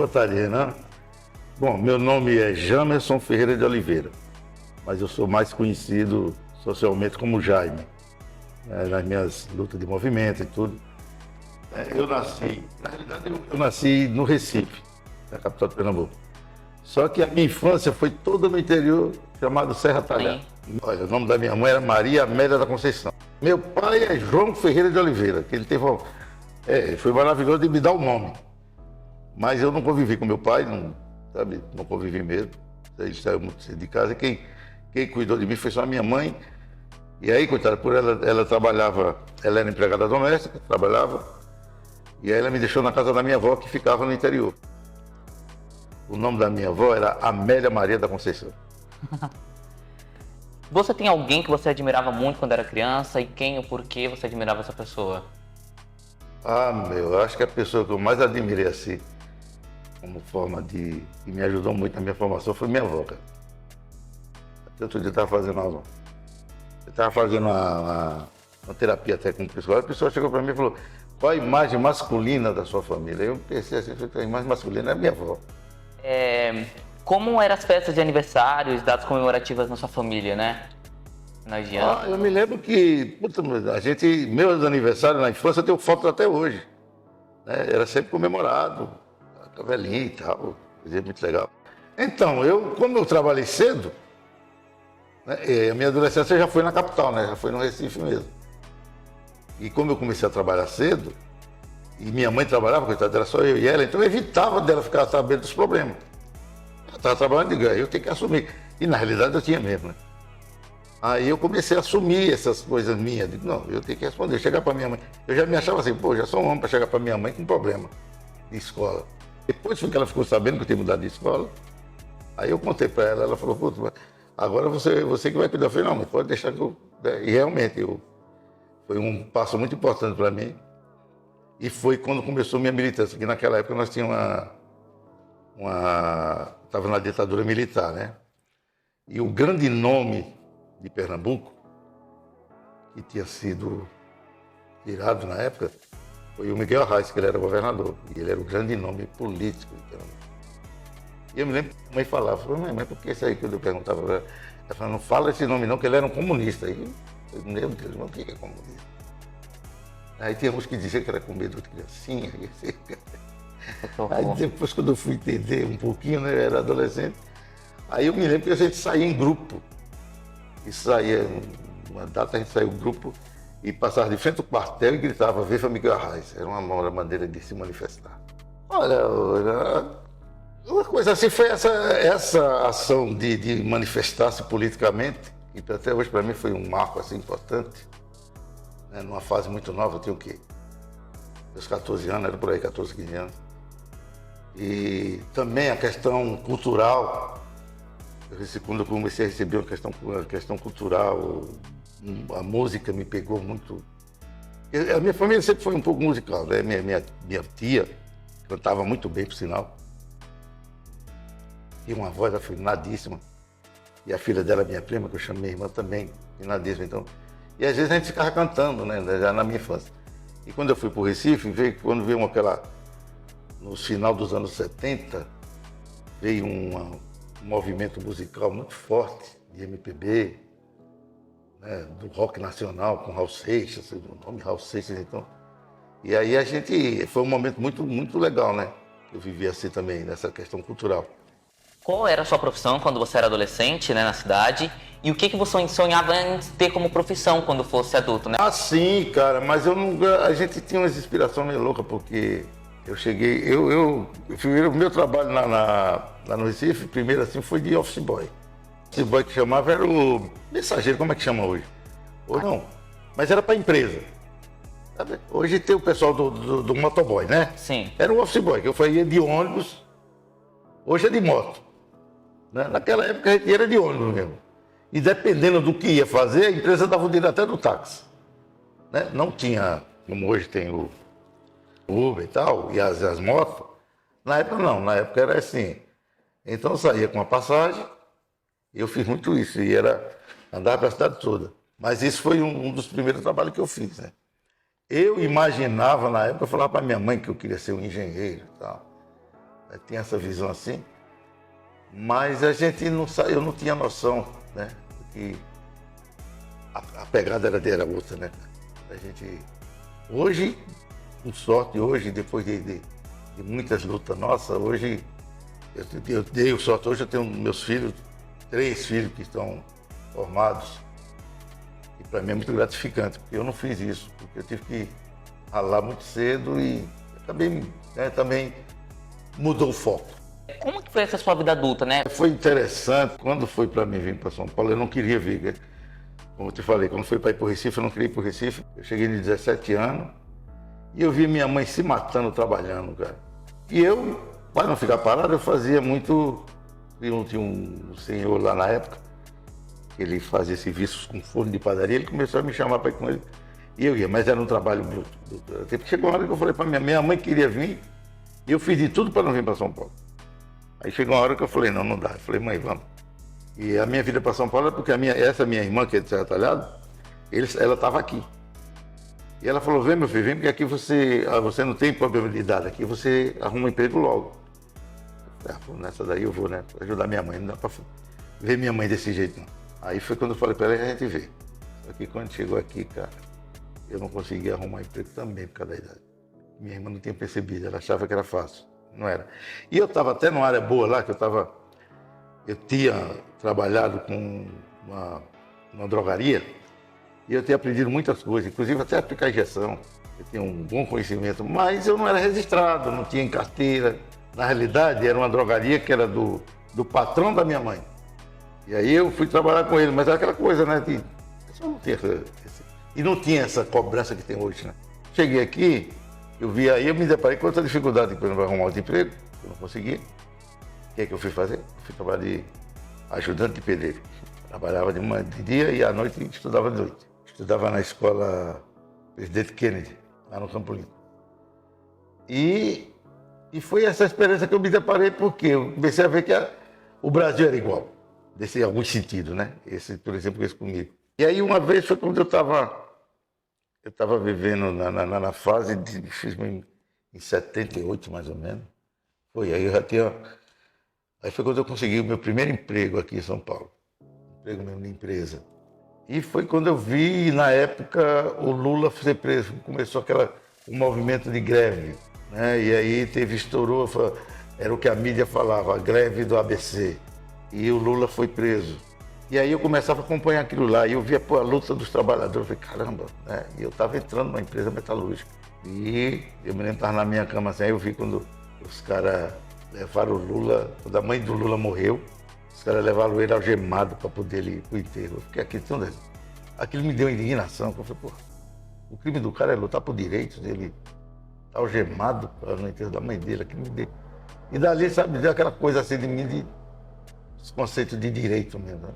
boa tarde, Renan. Bom, meu nome é Jamerson Ferreira de Oliveira, mas eu sou mais conhecido socialmente como Jaime, né, nas minhas lutas de movimento e tudo. Na realidade, eu nasci no Recife, na capital de Pernambuco. Só que a minha infância foi toda no interior, chamado Serra Talhada. Olha, o nome da minha mãe era Maria Amélia da Conceição. Meu pai é João Ferreira de Oliveira, que ele teve foi maravilhoso de me dar o nome. Mas eu não convivi com meu pai, não, sabe? Não convivi mesmo. Ele saiu muito cedo de casa. Quem cuidou de mim foi só a minha mãe. E aí, coitada, por ela trabalhava, ela era empregada doméstica, trabalhava. E aí ela me deixou na casa da minha avó, que ficava no interior. O nome da minha avó era Amélia Maria da Conceição. Você tem alguém que você admirava muito quando era criança e quem ou por que você admirava essa pessoa? Eu acho que a pessoa que eu mais admirei assim, como forma que me ajudou muito na minha formação, foi minha avó, cara. Até outro dia eu estava fazendo uma terapia até com o pessoal, a pessoa chegou para mim e falou: qual a imagem masculina da sua família? Eu pensei assim, a imagem masculina é minha avó. Como eram as festas de aniversários, datas comemorativas na sua família, né? Eu me lembro que, meus aniversários na infância, eu tenho fotos até hoje. Né? Era sempre comemorado, a velhinha e tal, coisa muito legal. Então, como eu trabalhei cedo, né, a minha adolescência já foi na capital, né? Já foi no Recife mesmo. E como eu comecei a trabalhar cedo, e minha mãe trabalhava, coitada, era só eu e ela, então eu evitava dela ficar sabendo dos problemas. Ela estava trabalhando e digo, eu tenho que assumir. E na realidade eu tinha mesmo, né? Aí eu comecei a assumir essas coisas minhas. Digo, não, eu tenho que responder. Chegar para minha mãe. Eu já me achava assim, já sou um homem para chegar para minha mãe com problema de escola. Depois foi que ela ficou sabendo que eu tinha mudado de escola. Aí eu contei para ela, ela falou, agora você que vai cuidar. Eu falei, não, mas pode deixar que eu... E realmente, foi um passo muito importante para mim. E foi quando começou minha militância, que naquela época nós tínhamos estava na ditadura militar, né? E o grande nome de Pernambuco, que tinha sido tirado na época, foi o Miguel Arraes, que ele era governador. E ele era o grande nome político de Pernambuco. E eu me lembro que a mãe falava, mas por que isso aí que eu perguntava para ela? Ela falava, não fala esse nome não, que ele era um comunista. E eu, meu Deus, mas o que é comunista? Aí tinha uns que diziam que era com medo de criancinha. Aí depois, quando eu fui entender um pouquinho, né, eu era adolescente, aí eu me lembro que a gente saía em grupo. E saía, uma data a gente saiu em grupo e passava de frente ao quartel e gritava, viva Miguel Arraes. Era uma maneira de se manifestar. Olha, uma coisa assim foi essa ação de manifestar-se politicamente, que até hoje para mim foi um marco assim importante. Né, numa fase muito nova, eu tinha o quê? Meus 14 anos, era por aí, 14, 15 anos. E também a questão cultural, quando eu comecei a receber uma questão cultural, a música me pegou muito. A minha família sempre foi um pouco musical, né? Minha tia cantava muito bem, por sinal. Tinha uma voz afinadíssima. E a filha dela, minha prima, que eu chamo minha irmã também, afinadíssima. Então, e às vezes a gente ficava cantando, né? Já na minha infância. E quando eu fui para o Recife, quando veio no final dos anos 70, veio um movimento musical muito forte de MPB, né, do rock nacional, com Raul Seixas, o nome Raul Seixas, então. E aí foi um momento muito, muito legal, né? Eu vivi assim também, nessa questão cultural. Qual era a sua profissão quando você era adolescente, né, na cidade? E o que você sonhava em ter como profissão quando fosse adulto, né? Sim, cara, mas a gente tinha umas inspirações meio loucas, porque eu cheguei, o meu trabalho lá no Recife, primeiro assim, foi de office boy. Esse boy que chamava era o mensageiro, como é que chama hoje? Ou não, mas era para empresa. Sabe? Hoje tem o pessoal do motoboy, né? Sim. Era o office boy, que eu fazia de ônibus, hoje é de moto. Né? Naquela época a gente era de ônibus mesmo. E dependendo do que ia fazer, a empresa dava o direito até do táxi. Né? Não tinha, como hoje tem o Uber e tal, e as motos. Na época não, na época era assim. Então eu saía com a passagem, eu fiz muito isso, e era andar para a cidade toda. Mas isso foi um dos primeiros trabalhos que eu fiz. Né? Eu imaginava na época, eu falava para minha mãe que eu queria ser um engenheiro e tal. né? Tinha essa visão assim, mas a gente não eu não tinha noção, né? Que a pegada era outra, né? A gente, hoje, com sorte, hoje, depois de muitas lutas nossas, hoje, eu dei sorte, hoje eu tenho meus filhos, 3 filhos que estão formados, e para mim é muito gratificante, porque eu não fiz isso, porque eu tive que ralar muito cedo e acabei, né, também mudou o foco. Como que foi essa sua vida adulta, né? Foi interessante, quando foi para mim vir para São Paulo, eu não queria vir, né? Como eu te falei, quando foi para ir para o Recife, eu não queria ir para o Recife, eu cheguei de 17 anos, e eu vi minha mãe se matando, trabalhando, cara. E eu, para não ficar parado, eu fazia muito, tinha um senhor lá na época, que ele fazia serviços com forno de padaria, ele começou a me chamar para ir com ele. E eu ia, mas era um trabalho muito. Chegou uma hora que eu falei para minha mãe queria vir, e eu fiz de tudo para não vir para São Paulo. Aí chegou uma hora que eu falei, não dá. Eu falei, mãe, vamos. E a minha vida para São Paulo é porque essa minha irmã, que é de Serra Talhada, ela estava aqui. E ela falou, vem meu filho, vem porque aqui você não tem probabilidade, aqui você arruma um emprego logo. Eu falei, nessa daí eu vou, né, pra ajudar minha mãe, não dá para ver minha mãe desse jeito não. Aí foi quando eu falei para ela que a gente vê. Só que quando chegou aqui, cara, eu não conseguia arrumar emprego também por causa da idade. Minha irmã não tinha percebido, ela achava que era fácil. Não era. E eu estava até numa área boa lá, que eu tinha trabalhado com uma drogaria e eu tinha aprendido muitas coisas, inclusive até aplicar injeção. Eu tinha um bom conhecimento, mas eu não era registrado, não tinha em carteira. Na realidade, era uma drogaria que era do patrão da minha mãe. E aí eu fui trabalhar com ele, mas era aquela coisa, né? E não tinha essa cobrança que tem hoje, né? Cheguei aqui, eu me deparei com outra dificuldade, por exemplo, arrumar outro emprego, eu não conseguia. O que é que eu fui fazer? Eu fui trabalhar de ajudante de pedreiro. Trabalhava de dia e à noite estudava de noite. Estudava na escola Presidente Kennedy, lá no Campo Limpo. E foi essa experiência que eu me deparei, porque eu comecei a ver que o Brasil era igual, em alguns sentidos, né? Esse, por exemplo, esse comigo. E aí uma vez foi quando eu estava vivendo na fase fiz em 78 mais ou menos. Foi, aí eu já tinha. Aí foi quando eu consegui o meu primeiro emprego aqui em São Paulo. Emprego mesmo de empresa. E foi quando eu vi, na época, o Lula ser preso. Começou um movimento de greve, né? E aí estourou, era o que a mídia falava, a greve do ABC. E o Lula foi preso. E aí eu começava a acompanhar aquilo lá, e eu via a luta dos trabalhadores, eu falei, caramba, né? E eu estava entrando numa empresa metalúrgica. E eu me lembro que estava na minha cama assim, aí eu vi quando os caras levaram o Lula, quando a mãe do Lula morreu, os caras levaram ele algemado para poder ir para o enterro. Eu fiquei aqui, aquilo me deu indignação, eu falei, pô, o crime do cara é lutar por direitos dele, tá algemado no enterro da mãe dele, aquilo me deu. E dali, sabe, deu aquela coisa assim de mim, esse conceito de direito mesmo, né?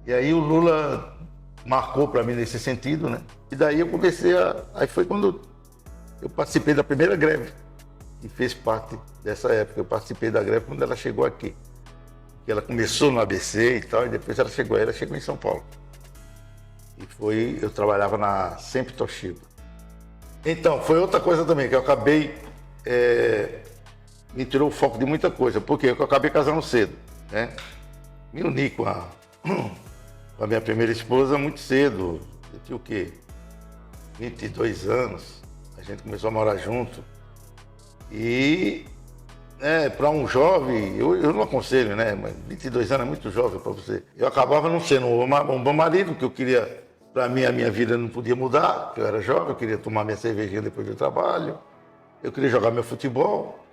E aí o Lula marcou para mim nesse sentido, né? E daí eu comecei aí foi quando eu participei da primeira greve, que fez parte dessa época. Eu participei da greve quando ela chegou aqui. Que ela começou no ABC e tal, e depois ela chegou em São Paulo. E eu trabalhava na Sempre Toshiba. Então, foi outra coisa também, que eu acabei, me tirou o foco de muita coisa, porque eu acabei casando cedo, né? Me uni com a minha primeira esposa muito cedo. Eu tinha o quê? 22 anos. A gente começou a morar junto. E para um jovem, eu não aconselho, né? Mas 22 anos é muito jovem para você. Eu acabava não sendo um bom marido, porque eu queria, para mim, a minha vida não podia mudar, porque eu era jovem, eu queria tomar minha cervejinha depois do trabalho, eu queria jogar meu futebol.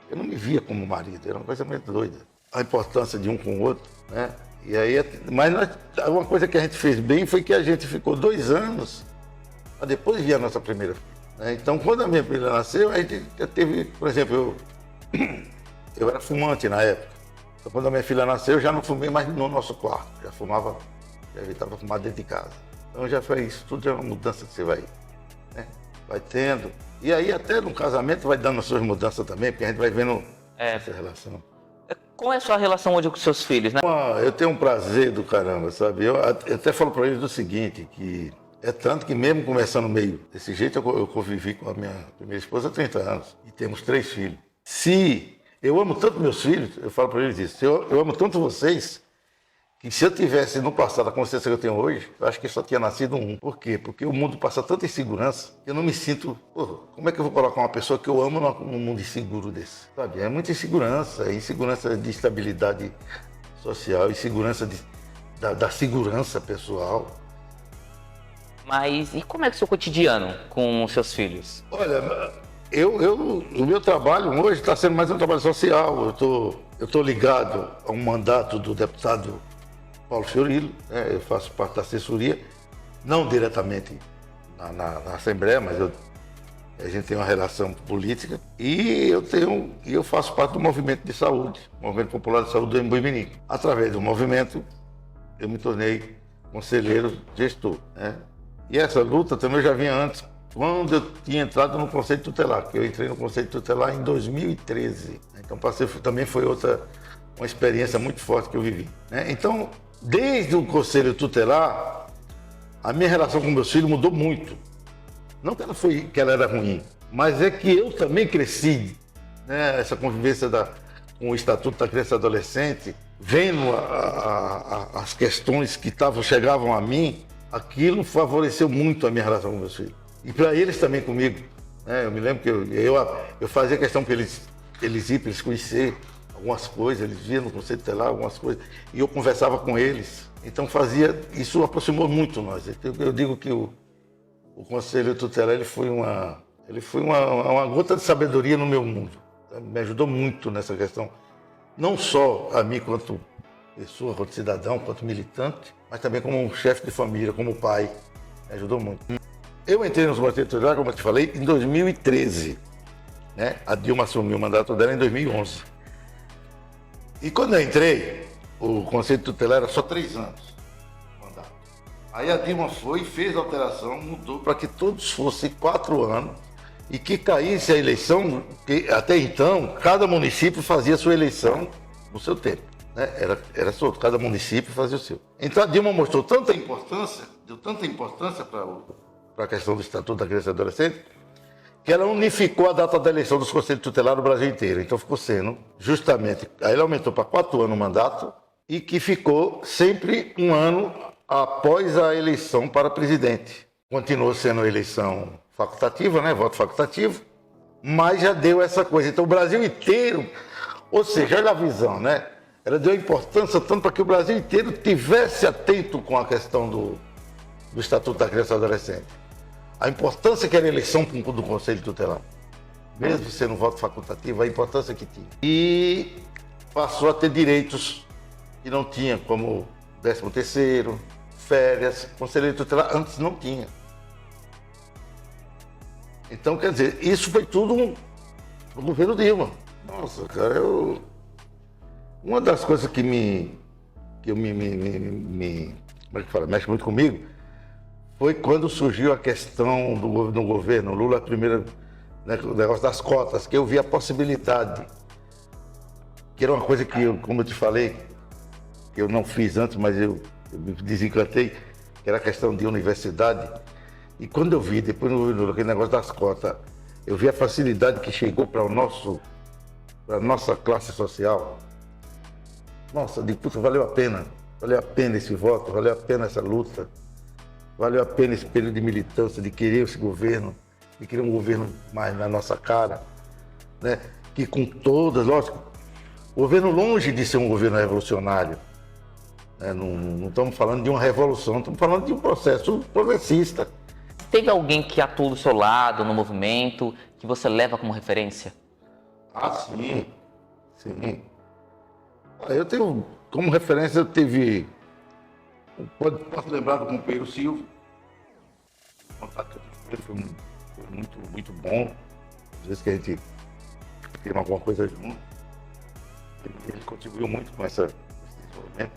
Eu não me via como marido, era uma coisa muito doida. A importância de um com o outro, né? E aí, mas uma coisa que a gente fez bem foi que a gente ficou 2 anos para depois vir a nossa primeira filha, né? Então, quando a minha filha nasceu, a gente já teve, por exemplo, eu era fumante na época. Então, quando a minha filha nasceu, eu já não fumei mais no nosso quarto, já evitava fumar dentro de casa. Então já foi isso, tudo é uma mudança que você vai tendo. E aí até no casamento vai dando as suas mudanças também, porque a gente vai vendo essa relação. Qual é a sua relação hoje com seus filhos, né? Eu tenho um prazer do caramba, sabe? Eu até falo para eles o seguinte, que é tanto que mesmo começando meio desse jeito, eu convivi com a minha primeira esposa há 30 anos. E temos 3 filhos. Se Eu amo tanto meus filhos, eu falo para eles isso, eu amo tanto vocês, que se eu tivesse no passado a consciência que eu tenho hoje, eu acho que só tinha nascido um. Por quê? Porque o mundo passa tanta insegurança que eu não me sinto... Pô, como é que eu vou colocar uma pessoa que eu amo num mundo inseguro desse? Sabe? É muita insegurança, insegurança de estabilidade social, insegurança da segurança pessoal. Mas e como é que é o seu cotidiano com os seus filhos? Olha, o meu trabalho hoje está sendo mais um trabalho social. Eu tô ligado a um mandato do deputado Paulo Fiorilo, né? Eu faço parte da assessoria, não diretamente na Assembleia, mas a gente tem uma relação política e eu faço parte do movimento de saúde, Movimento Popular de Saúde do Embu-Iminique. Através do movimento, eu me tornei conselheiro gestor, né? E essa luta também eu já vinha antes, quando eu tinha entrado no Conselho Tutelar, que eu entrei no Conselho Tutelar em 2013. Então também foi uma experiência muito forte que eu vivi, né? Então, desde o Conselho Tutelar, a minha relação com meus filhos mudou muito. Não que ela era ruim, mas é que eu também cresci, né? Essa convivência com o Estatuto da Criança e Adolescente, vendo as questões que chegavam a mim, aquilo favoreceu muito a minha relação com meus filhos. E para eles também comigo, né? Eu me lembro que eu fazia questão para eles ir, para eles conhecer algumas coisas, eles viam no Conselho Tutelar algumas coisas, e eu conversava com eles. Então isso aproximou muito nós. Eu digo que o Conselho Tutelar ele foi uma gota de sabedoria no meu mundo. Me ajudou muito nessa questão, não só a mim quanto pessoa, quanto cidadão, quanto militante, mas também como um chefe de família, como pai. Me ajudou muito. Eu entrei no Conselho Tutelar, como eu te falei, em 2013. Né? A Dilma assumiu o mandato dela em 2011. E quando eu entrei, o Conselho Tutelar era só 3 anos. Aí a Dilma foi, fez a alteração, mudou para que todos fossem 4 anos e que caísse a eleição, que até então cada município fazia a sua eleição no seu tempo, né? Era solto, cada município fazia o seu. Então a Dilma mostrou tanta importância, deu tanta importância para a questão do Estatuto da Criança e Adolescente, que ela unificou a data da eleição dos Conselhos Tutelares no Brasil inteiro. Então ficou sendo justamente, aí ela aumentou para 4 anos o mandato e que ficou sempre um ano após a eleição para presidente. Continuou sendo eleição facultativa, né? Voto facultativo, mas já deu essa coisa. Então o Brasil inteiro, ou seja, olha a visão, né? Ela deu importância tanto para que o Brasil inteiro tivesse atento com a questão do Estatuto da Criança e Adolescente. A importância que era a eleição do Conselho Tutelar, mesmo sendo voto facultativo, a importância que tinha. E passou a ter direitos que não tinha, como 13º, férias, Conselheiro Tutelar antes não tinha. Então, quer dizer, isso foi tudo no governo Dilma. Nossa, cara, uma das coisas que como é que fala, mexe muito comigo, foi quando surgiu a questão no governo Lula, primeiro, né, o negócio das cotas, que eu vi a possibilidade, que era uma coisa que como eu te falei, que eu não fiz antes, mas eu me desencantei, que era a questão de universidade. E quando eu vi, depois no aquele negócio das cotas, eu vi a facilidade que chegou para a nossa classe social. Nossa, de puta, valeu a pena esse voto, valeu a pena essa luta, valeu a pena esse período de militância, de querer esse governo, de querer um governo mais na nossa cara, né? Que com todas, lógico, o governo longe de ser um governo revolucionário, né? Não estamos falando de uma revolução, estamos falando de um processo progressista. Teve alguém que atuou do seu lado no movimento, que você leva como referência? Ah, sim, sim. Eu tenho, como referência, posso lembrar do companheiro Silvio. O contato que eu tive foi muito, muito bom. Às vezes que a gente tem alguma coisa junto. Ele contribuiu muito com esse desenvolvimento.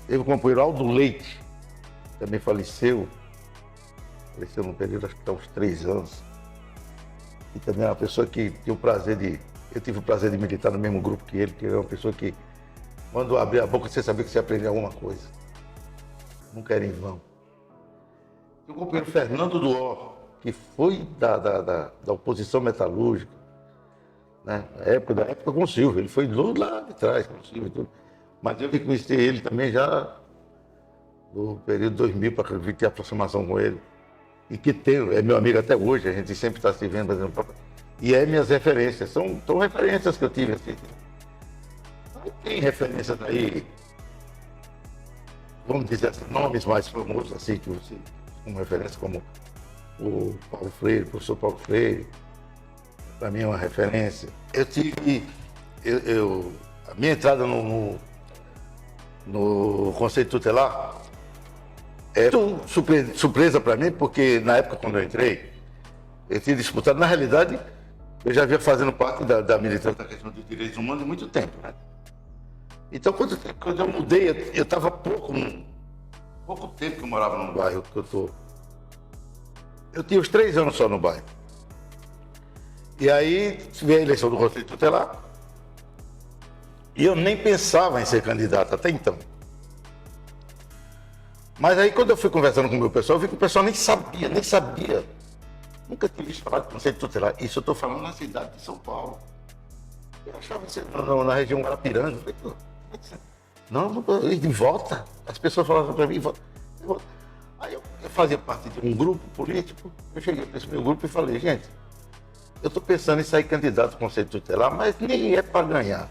Teve o companheiro Aldo Leite, que também faleceu num período, acho que há uns 3 anos. E também é uma pessoa que eu tive o prazer de militar no mesmo grupo que ele é uma pessoa que, quando abria a boca, você sabia que você aprendeu alguma coisa. Nunca era em vão. E o companheiro Fernando Duó, que foi da oposição metalúrgica, né? Da época com o Silvio, ele foi lá de trás com o Silvio e tudo. Mas eu conheci ele também já no período 2000, para ter aproximação com ele. E que é meu amigo até hoje, a gente sempre está se vendo, fazendo papo. E é minhas referências, são referências que eu tive assim. Tem referências aí, vamos dizer assim, nomes mais famosos assim, que você, como referência, como o Paulo Freire, o professor Paulo Freire, para mim é uma referência. Eu tive, a minha entrada no Conselho Tutelar é muito surpresa para mim, porque na época quando eu entrei, eu tinha disputado, na realidade, eu já vinha fazendo parte da militância da questão dos direitos humanos há muito tempo, né? Então, quando eu mudei, eu estava pouco tempo que eu morava no bairro que eu estou. Eu tinha uns 3 anos só no bairro. E aí veio a eleição do Conselho Tutelar. E eu nem pensava em ser candidato até então. Mas aí quando eu fui conversando com o meu pessoal, eu vi que o pessoal nem sabia. Nunca tinha visto falar de Conselho Tutelar. Isso eu estou falando na cidade de São Paulo. Eu achava isso na região Guarapiranga. Eu falei, não, de volta. As pessoas falavam para mim, volta. Aí eu fazia parte de um grupo político, eu cheguei nesse meu grupo e falei, gente, eu estou pensando em sair candidato ao Conselho Tutelar, mas nem é para ganhar,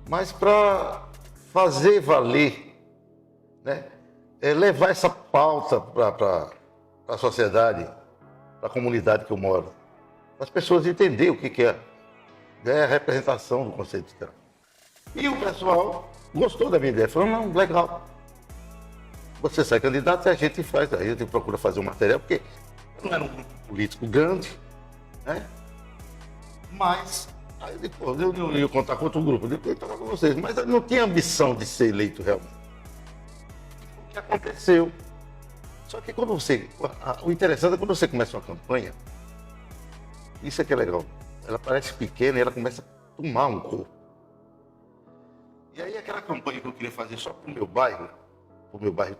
mas para fazer valer, né? Levar essa pauta para a sociedade, para a comunidade que eu moro, para as pessoas entenderem o que é a representação do Conselho Tutelar. E o pessoal gostou da minha ideia, falou, não, legal. Você sai candidato e a gente faz, aí a gente procura fazer um material, porque não era um grupo político grande, né? Mas, aí depois eu não ia contar com outro grupo, depois eu estava com vocês, mas eu não tinha ambição de ser eleito realmente. O que aconteceu? Só que quando o interessante é quando você começa uma campanha, isso é que é legal, ela parece pequena e ela começa a tomar um corpo. E aí aquela campanha que eu queria fazer só para o meu bairro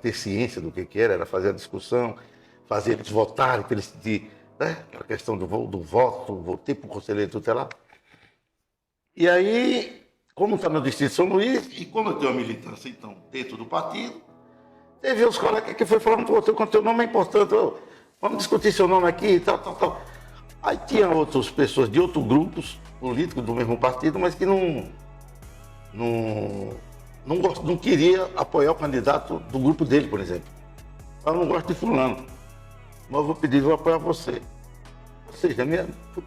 ter ciência do que era fazer a discussão, fazer eles votarem, para eles né? Aquela questão do voto, votei para o conselheiro tutelar. E aí, como está no distrito de São Luís, e como eu tenho uma militância, então, dentro do partido, teve os colegas que foi falando, pô, teu nome é importante, vamos discutir seu nome aqui e tal, tal, tal. Aí tinha outras pessoas de outros grupos políticos do mesmo partido, mas que não queria apoiar o candidato do grupo dele, por exemplo. Eu não gosto de fulano, mas eu vou apoiar você. Ou seja, fui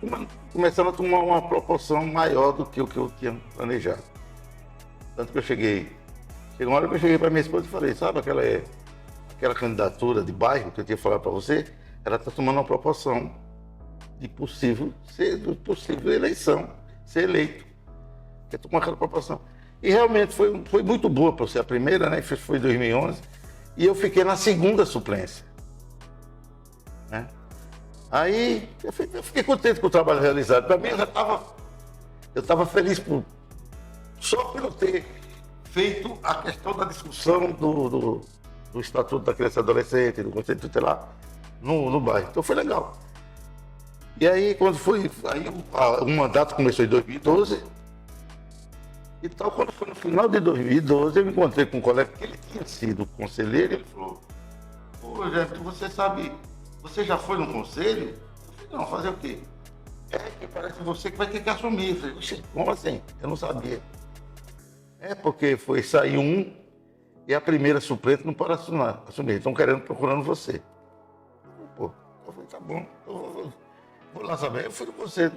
começando a tomar uma proporção maior do que o que eu tinha planejado. Tanto que chegou uma hora que eu cheguei para minha esposa e falei, sabe aquela candidatura de bairro que eu tinha falado para você, ela está tomando uma proporção de possível eleição, ser eleito. Quer tomar aquela proporção. E realmente foi muito boa para ser a primeira, né? Foi em 2011. E eu fiquei na segunda suplência. Né? Aí eu fiquei contente com o trabalho realizado. Para mim, eu estava feliz só por eu ter feito a questão da discussão do Estatuto da Criança e Adolescente, do Conselho Tutelar, no bairro. Então foi legal. E aí, o mandato começou em 2012. E tal, quando foi no final de 2012, eu me encontrei com um colega que ele tinha sido conselheiro, ele falou, pô, Jefferson, você sabe, você já foi no conselho? Eu falei, não, fazer o quê? Que parece você que vai ter que assumir. Eu falei, como assim? Eu não sabia. Porque sair um e a primeira suplente não pode assumir. Estão procurando você. Pô, eu falei, tá bom, eu vou lá saber. Eu fui no conselho,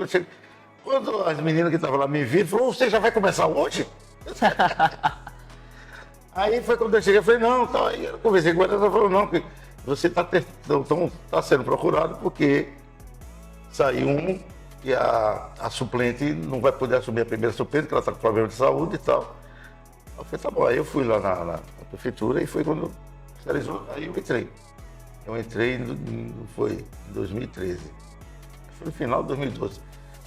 quando as meninas que estavam lá me viram, falaram, você já vai começar hoje? Aí foi quando eu cheguei, eu falei, não, tá. Aí eu conversei com ela, ela falou, não, que você está sendo procurado porque saiu um e a suplente não vai poder assumir a primeira suplente, porque ela está com problema de saúde e tal. Eu falei, tá bom. Aí eu fui lá na prefeitura e foi quando oficializou, aí eu entrei. Eu entrei, foi em 2013. Foi no final de 2012.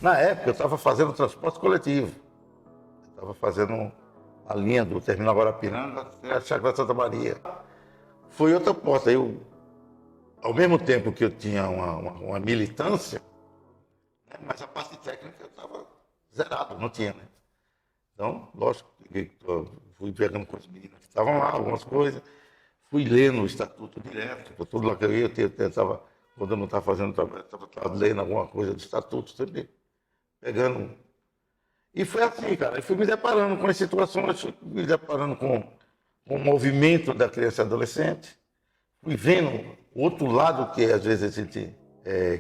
Na época, eu estava fazendo transporte coletivo. Eu estava fazendo a linha do Terminal Guarapiranga até a Chácara Santa Maria. Foi outra porta. Ao mesmo tempo que eu tinha uma militância, né, mas a parte técnica eu estava zerado, não tinha, né? Então, lógico, eu fui pegando com as meninas que estavam lá, algumas coisas, fui lendo o estatuto direto, por tudo lá que eu ia, eu tentava, quando eu não estava fazendo trabalho, estava lendo alguma coisa do estatuto, sempre pegando. E foi assim, cara, eu fui me deparando com as situações, fui me deparando com o movimento da criança e adolescente, fui vendo o outro lado que às vezes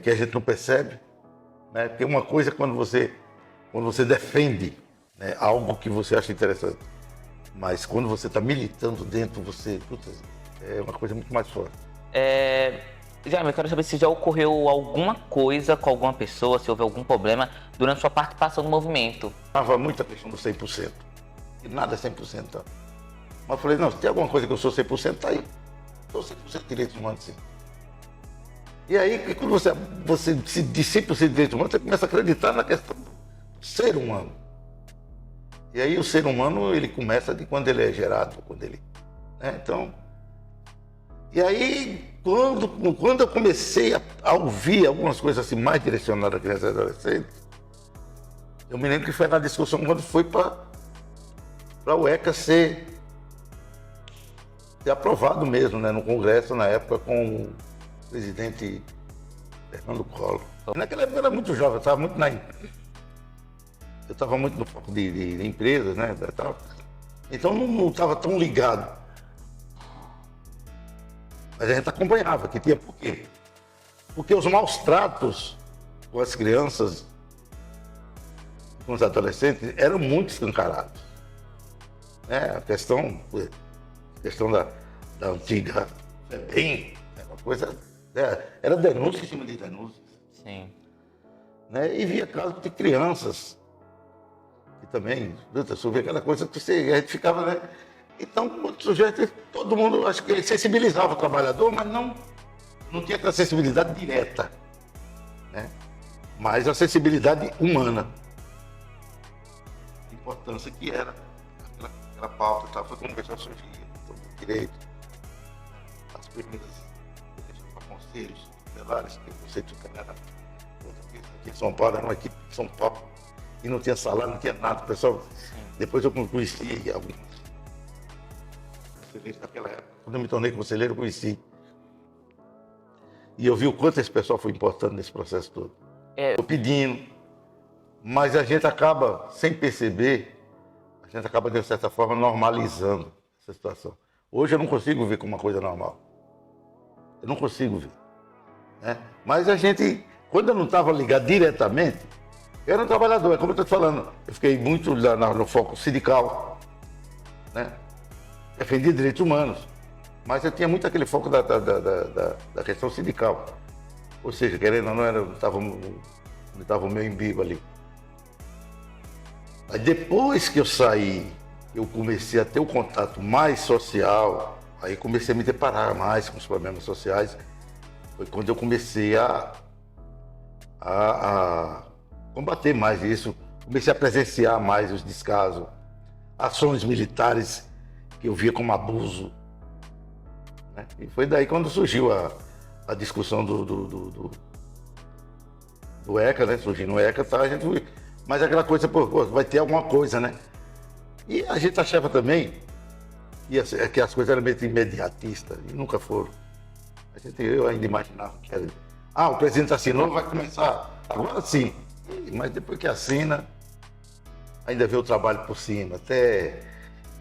que a gente não percebe, né? Porque uma coisa é quando você defende, né, algo que você acha interessante, mas quando você está militando dentro, é uma coisa muito mais forte. Jaime, eu quero saber se já ocorreu alguma coisa com alguma pessoa, se houve algum problema durante sua participação no movimento. Tava muita questão do 100%, e nada é 100%. Tá? Mas eu falei, não, se tem alguma coisa que eu sou 100%, tá aí. Sou 100% de direitos humanos, sim. E aí, quando você se diz 100% de direitos humanos, você começa a acreditar na questão do ser humano. E aí o ser humano, ele começa de quando ele é gerado, né? Então, e aí, quando eu comecei a ouvir algumas coisas assim mais direcionadas à criança e adolescente, eu me lembro que foi na discussão quando foi para o ECA ser aprovado mesmo, né, no Congresso, na época, com o presidente Fernando Collor. Naquela época eu era muito jovem, eu estava muito no foco de empresas, né, então não estava tão ligado. Mas a gente acompanhava que tinha por quê? Porque os maus tratos com as crianças, com os adolescentes, eram muito escancarados. A questão da antiga FEBEM, uma coisa, era denúncia em cima de denúncias. Sim. Né? E via casos de crianças que também, você vê aquela coisa que a gente ficava, né? Então, o sujeito, todo mundo, acho que sensibilizava o trabalhador, mas não tinha aquela sensibilidade direta, né? Mas a sensibilidade humana. A importância que era aquela pauta, tá? Foi como a surgia, todo direito, as primeiras conselhos tutelares, que você tutelar aqui em São Paulo, era uma equipe de São Paulo, e não tinha salário, não tinha nada, pessoal. Depois eu conheci alguns conselheiros daquela época. Quando eu me tornei conselheiro, eu conheci. E eu vi o quanto esse pessoal foi importante nesse processo todo. Estou pedindo, mas a gente acaba, sem perceber, de certa forma, normalizando essa situação. Hoje eu não consigo ver como uma coisa normal. Eu não consigo ver. Né? Mas a gente, quando eu não estava ligado diretamente, eu era um trabalhador, é como eu estou te falando. Eu fiquei muito no foco sindical, né? Defendi direitos humanos, mas eu tinha muito aquele foco da questão sindical. Ou seja, querendo ou não, estava o meu embigo ali. Mas depois que eu saí, eu comecei a ter o contato mais social, aí comecei a me deparar mais com os problemas sociais. Foi quando eu comecei a combater mais isso, comecei a presenciar mais os descasos, ações militares que eu via como abuso. Né? E foi daí quando surgiu a discussão do ECA, né? Surgindo o ECA, tá? A gente, mas aquela coisa, vai ter alguma coisa, né? E a gente achava também que as coisas eram meio imediatistas, e nunca foram. Eu ainda imaginava que era. O presidente assinou, vai começar. Agora sim. Mas depois que assina, ainda vê o trabalho por cima.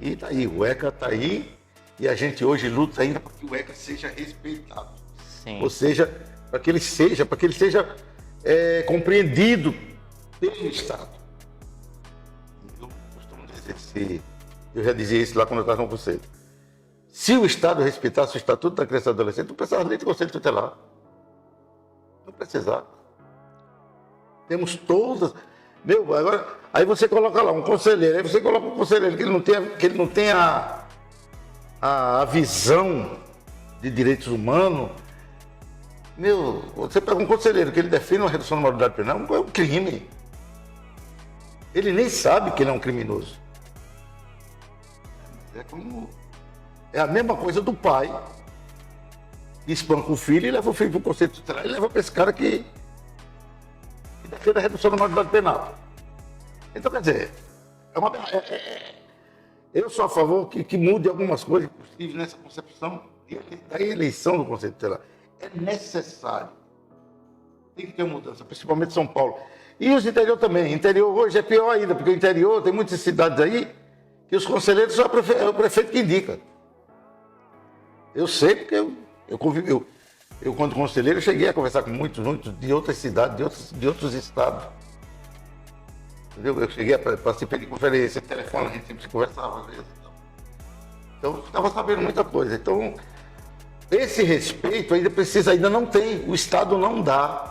E tá aí, o ECA tá aí, e a gente hoje luta ainda para que o ECA seja respeitado. Sim. Ou seja, para que ele seja compreendido pelo Estado. Eu costumo dizer, eu já dizia isso lá quando eu estava no conselho. Se o Estado respeitasse o Estatuto da Criança e Adolescente, não precisava nem de conselho tutelar. Não precisava. Temos todas. Agora, aí você coloca lá um conselheiro, aí você coloca um conselheiro que ele não tem a visão de direitos humanos. Você pega um conselheiro que ele defende uma redução da maioridade penal, é um crime. Ele nem sabe que ele é um criminoso. É a mesma coisa do pai que espanca o filho e leva o filho para o conselho tutelar e leva para esse cara que defende a redução da maioridade penal. Então, quer dizer, eu sou a favor que mude algumas coisas possíveis nessa concepção da eleição do Conselho Tutelar. É necessário. Tem que ter uma mudança, principalmente São Paulo. E os interior também. Interior hoje é pior ainda, porque o interior tem muitas cidades aí que os conselheiros são o prefeito que indica. Eu sei porque eu convivi. Eu, quando conselheiro, cheguei a conversar com muitos de outras cidades, de outros estados. Entendeu? Eu cheguei a participar de conferência, telefone, a gente sempre se conversava às vezes. Então, eu estava sabendo muita coisa. Então, esse respeito ainda não tem. O Estado não dá.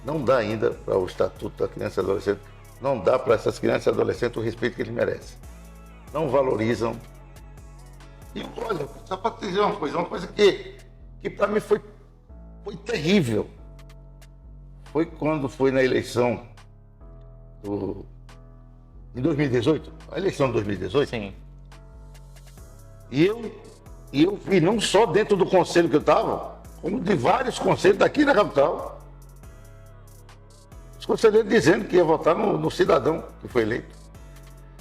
Não dá ainda para o Estatuto da Criança e Adolescente, não dá para essas crianças e adolescentes o respeito que eles merecem. Não valorizam. E olha, só para te dizer uma coisa que para mim foi terrível. Foi quando foi na eleição em 2018, a eleição de 2018. Sim. E eu vi não só dentro do conselho que eu estava, como de vários conselhos daqui da capital. Os conselheiros dizendo que ia votar no cidadão que foi eleito.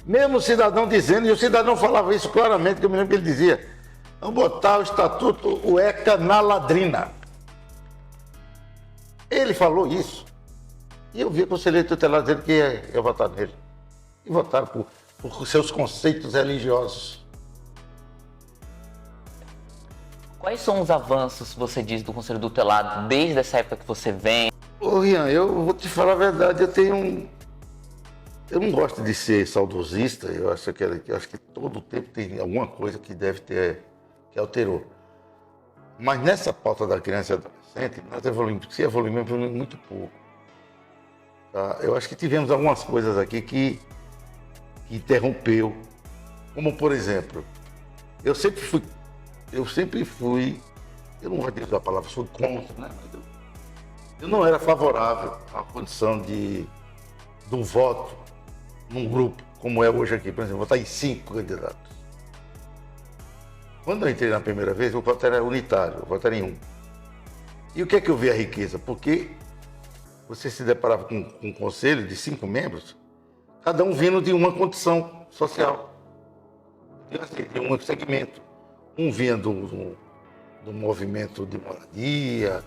Mesmo o cidadão dizendo, e o cidadão falava isso claramente, que eu me lembro que ele dizia: vamos botar o Estatuto, o ECA na ladrina. Ele falou isso. E eu vi o conselheiro tutelar dizendo que ia votar nele. E votaram por seus conceitos religiosos. Quais são os avanços, você diz, do Conselho Tutelar desde essa época que você vem? Ô, Rian, eu vou te falar a verdade, eu não gosto de ser saudosista, eu acho que todo tempo tem alguma coisa que deve ter, que alterou. Mas nessa pauta da criança e adolescente, nós evoluímos muito pouco. Tá? Eu acho que tivemos algumas coisas aqui que interrompeu, como por exemplo, eu sempre fui, eu não gosto de usar a palavra, sou contra, né? Mas eu não era favorável à condição do voto num grupo, como é hoje aqui, por exemplo, votar em 5 candidatos. Quando eu entrei na primeira vez, o voto era unitário, o voto era em 1. E o que é que eu vi a riqueza? Porque você se deparava com um conselho de 5 membros, cada um vindo de uma condição social, de um segmento. Um vinha do movimento de moradia,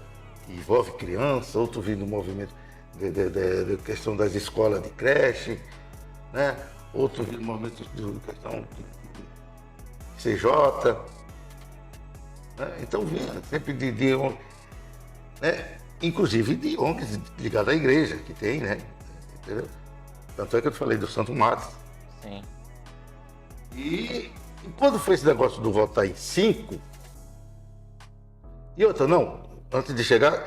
que envolve criança, outro vinha do movimento de questão das escolas de creche, né? Outro vinha do movimento de questão de CJ. Né? Então vinha sempre né? Inclusive de ONGs ligadas à igreja, que tem, né? Entendeu? Tanto é que eu te falei do Santo Matos. Sim. E quando foi esse negócio do votar em 5, e outra, não, antes de chegar,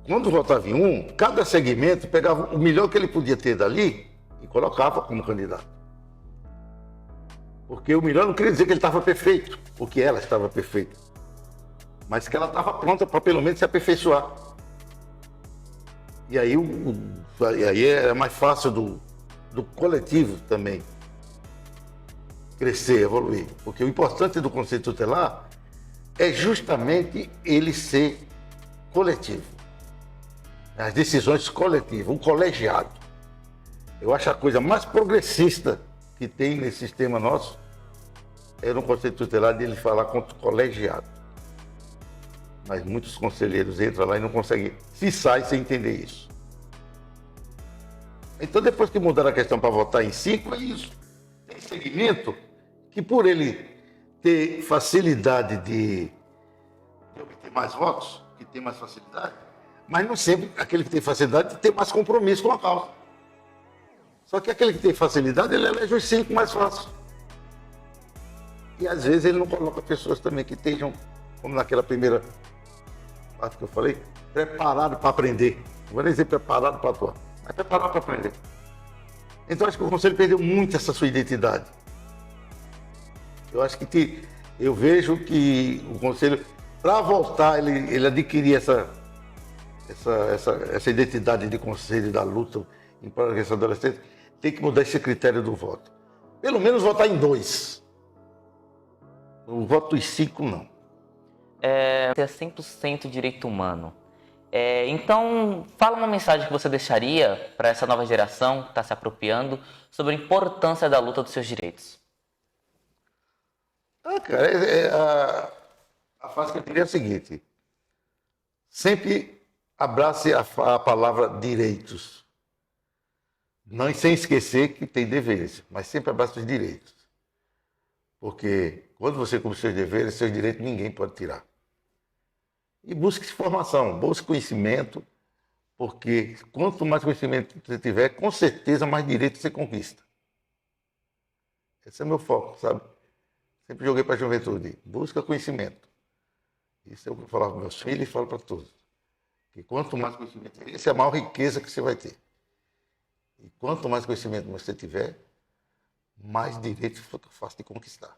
quando votava em 1, cada segmento pegava o melhor que ele podia ter dali e colocava como candidato. Porque o melhor não queria dizer que ele estava perfeito, ou que ela estava perfeita, mas que ela estava pronta para pelo menos se aperfeiçoar. E aí, é mais fácil do coletivo também crescer, evoluir. Porque o importante do Conselho Tutelar é justamente ele ser coletivo. As decisões coletivas, o colegiado. Eu acho a coisa mais progressista que tem nesse sistema nosso é no Conselho Tutelar dele falar contra o colegiado. Mas muitos conselheiros entram lá e não conseguem, se sai sem entender isso. Então, depois que mudaram a questão para votar em 5, é isso. Tem segmento que, por ele ter facilidade de obter mais votos, que tem mais facilidade, mas não sempre aquele que tem facilidade de ter mais compromisso com a causa. Só que aquele que tem facilidade, ele elege os 5 mais fácil. E às vezes ele não coloca pessoas também que estejam, como naquela primeira parte que eu falei, preparado para aprender. Não vou nem dizer preparado para atuar, mas preparado para aprender. Então acho que o Conselho perdeu muito essa sua identidade. Eu acho que eu vejo que o Conselho, para voltar, ele adquirir essa identidade de Conselho da luta em prol da criança e adolescente, tem que mudar esse critério do voto. Pelo menos votar em 2. O voto dos 5, não. Ter 100% direito humano. Então, fala uma mensagem que você deixaria para essa nova geração que está se apropriando sobre a importância da luta dos seus direitos. Cara, a frase que eu diria é a seguinte: sempre abrace a palavra direitos. Não sem esquecer que tem deveres, mas sempre abrace os direitos. Porque quando você cumpre seus deveres, seus direitos ninguém pode tirar. E busque informação, busque conhecimento, porque quanto mais conhecimento você tiver, com certeza mais direitos você conquista. Esse é o meu foco, sabe? Sempre joguei para a juventude. Busca conhecimento. Isso é o que eu falava para meus filhos e falo para todos. Que quanto mais conhecimento, essa é a maior riqueza que você vai ter. E quanto mais conhecimento você tiver, mais direitos fica fácil de conquistar.